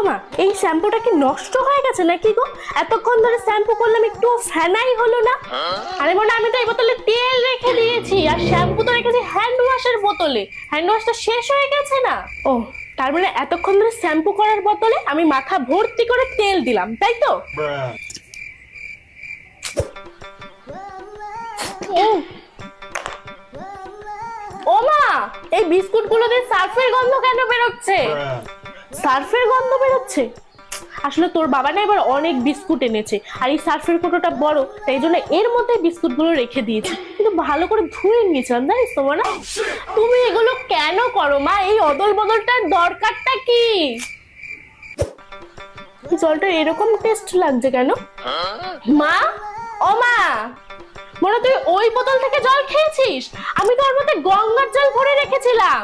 মা, এই শ্যাম্পুটা কি নষ্ট হয়ে গেছে নাকি গো? এতক্ষণ ধরে শ্যাম্পু করলাম, একটু ফেনাই হলো না। আরে মনে, আমি তো এই বোতলে তেল রেখে দিয়েছি, আর শ্যাম্পু তো রেখেছি হ্যান্ড ওয়াশের বোতলে। হ্যান্ড ওয়াশটা শেষ হয়ে গেছে না? ও, তার মানে এতক্ষণ ধরে শ্যাম্পু করার বোতলে আমি মাথা ভর্তি করে তেল দিলাম, তাই তো? ও মা, এই বিস্কুট গুলো দিয়ে সার্ফের গন্ধ কেন বেরোচ্ছে? সার্ফের গন্ধ বেরোচ্ছে? আসলে তোর বাবা না এবার অনেক বিস্কুট এনেছে, আর এই সার্ফের কৌটোটা বড়, তাই জন্য এর মধ্যে বিস্কুট গুলো রেখে দিয়েছি। কিন্তু ভালো করে ধুয়ে নিয়েছিলাম, জানিস তো না? তুমি এগুলো কেন করো মা? এই অদল বদলটার দরকারটা কি? জলটা এরকম টেস্ট লাগছে কেন মা? ও মা, মনে তুই ওই বোতল থেকে জল খেয়েছিস? আমি তো ওর মধ্যে গঙ্গার জল ভরে রেখেছিলাম।